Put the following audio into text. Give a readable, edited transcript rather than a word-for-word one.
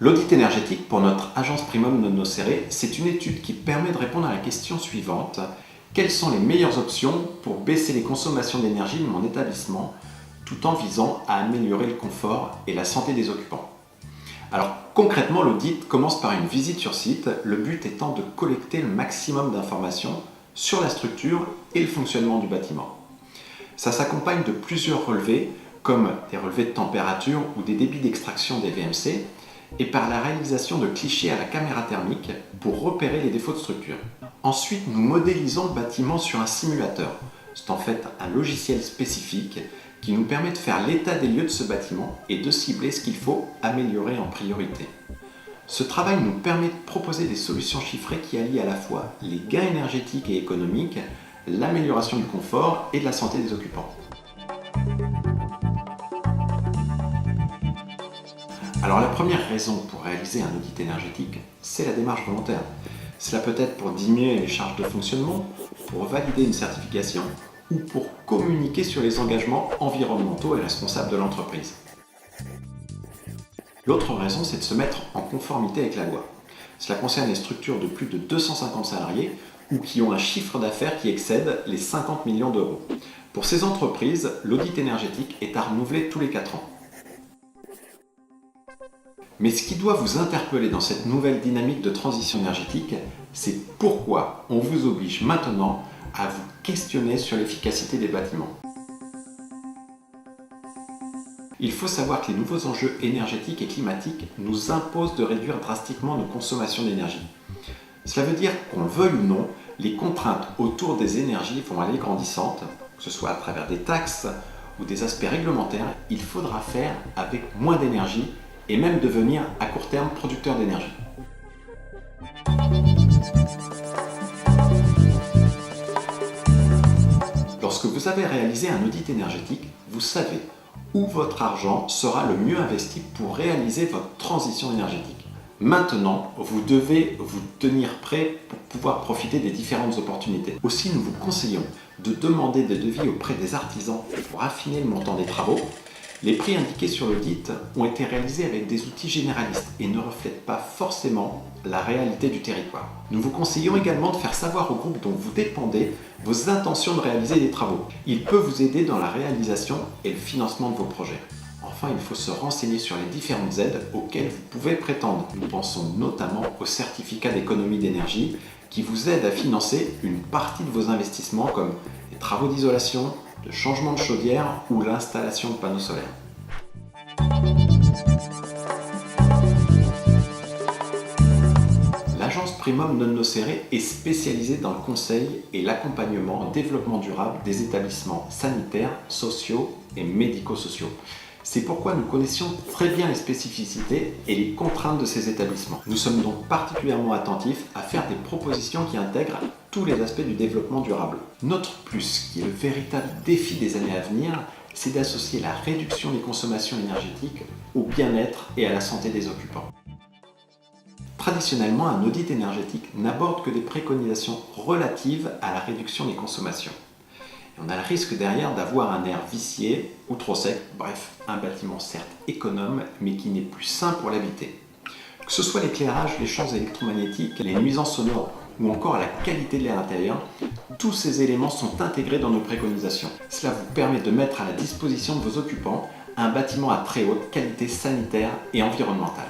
L'audit énergétique pour notre agence Primum Non Nocere, c'est une étude qui permet de répondre à la question suivante. Quelles sont les meilleures options pour baisser les consommations d'énergie de mon établissement tout en visant à améliorer le confort et la santé des occupants? Alors concrètement, l'audit commence par une visite sur site, le but étant de collecter le maximum d'informations sur la structure et le fonctionnement du bâtiment. Ça s'accompagne de plusieurs relevés, comme des relevés de température ou des débits d'extraction des VMC, et par la réalisation de clichés à la caméra thermique pour repérer les défauts de structure. Ensuite, nous modélisons le bâtiment sur un simulateur. C'est en fait un logiciel spécifique qui nous permet de faire l'état des lieux de ce bâtiment et de cibler ce qu'il faut améliorer en priorité. Ce travail nous permet de proposer des solutions chiffrées qui allient à la fois les gains énergétiques et économiques, l'amélioration du confort et de la santé des occupants. Alors la première raison pour réaliser un audit énergétique, c'est la démarche volontaire. Cela peut être pour diminuer les charges de fonctionnement, pour valider une certification ou pour communiquer sur les engagements environnementaux et responsables de l'entreprise. L'autre raison, c'est de se mettre en conformité avec la loi. Cela concerne les structures de plus de 250 salariés ou qui ont un chiffre d'affaires qui excède les 50 millions d'euros. Pour ces entreprises, l'audit énergétique est à renouveler tous les 4 ans. Mais ce qui doit vous interpeller dans cette nouvelle dynamique de transition énergétique, c'est pourquoi on vous oblige maintenant à vous questionner sur l'efficacité des bâtiments. Il faut savoir que les nouveaux enjeux énergétiques et climatiques nous imposent de réduire drastiquement nos consommations d'énergie. Cela veut dire qu'on le veuille ou non, les contraintes autour des énergies vont aller grandissantes, que ce soit à travers des taxes ou des aspects réglementaires. Il faudra faire avec moins d'énergie et même devenir à court terme producteur d'énergie. Lorsque vous avez réalisé un audit énergétique, vous savez où votre argent sera le mieux investi pour réaliser votre transition énergétique. Maintenant, vous devez vous tenir prêt pour pouvoir profiter des différentes opportunités. Aussi, nous vous conseillons de demander des devis auprès des artisans pour affiner le montant des travaux. Les prix indiqués sur l'audit ont été réalisés avec des outils généralistes et ne reflètent pas forcément la réalité du territoire. Nous vous conseillons également de faire savoir au groupe dont vous dépendez vos intentions de réaliser des travaux. Il peut vous aider dans la réalisation et le financement de vos projets. Enfin, il faut se renseigner sur les différentes aides auxquelles vous pouvez prétendre. Nous pensons notamment au certificat d'économie d'énergie qui vous aide à financer une partie de vos investissements comme les travaux d'isolation, de changement de chaudière ou l'installation de panneaux solaires. L'agence Primum Non Nocere est spécialisée dans le conseil et l'accompagnement au développement durable des établissements sanitaires, sociaux et médico-sociaux. C'est pourquoi nous connaissions très bien les spécificités et les contraintes de ces établissements. Nous sommes donc particulièrement attentifs à faire des propositions qui intègrent tous les aspects du développement durable. Notre plus, qui est le véritable défi des années à venir, c'est d'associer la réduction des consommations énergétiques au bien-être et à la santé des occupants. Traditionnellement, un audit énergétique n'aborde que des préconisations relatives à la réduction des consommations. On a le risque derrière d'avoir un air vicié ou trop sec, bref, un bâtiment certes économe, mais qui n'est plus sain pour l'habiter. Que ce soit l'éclairage, les champs électromagnétiques, les nuisances sonores ou encore la qualité de l'air intérieur, tous ces éléments sont intégrés dans nos préconisations. Cela vous permet de mettre à la disposition de vos occupants un bâtiment à très haute qualité sanitaire et environnementale.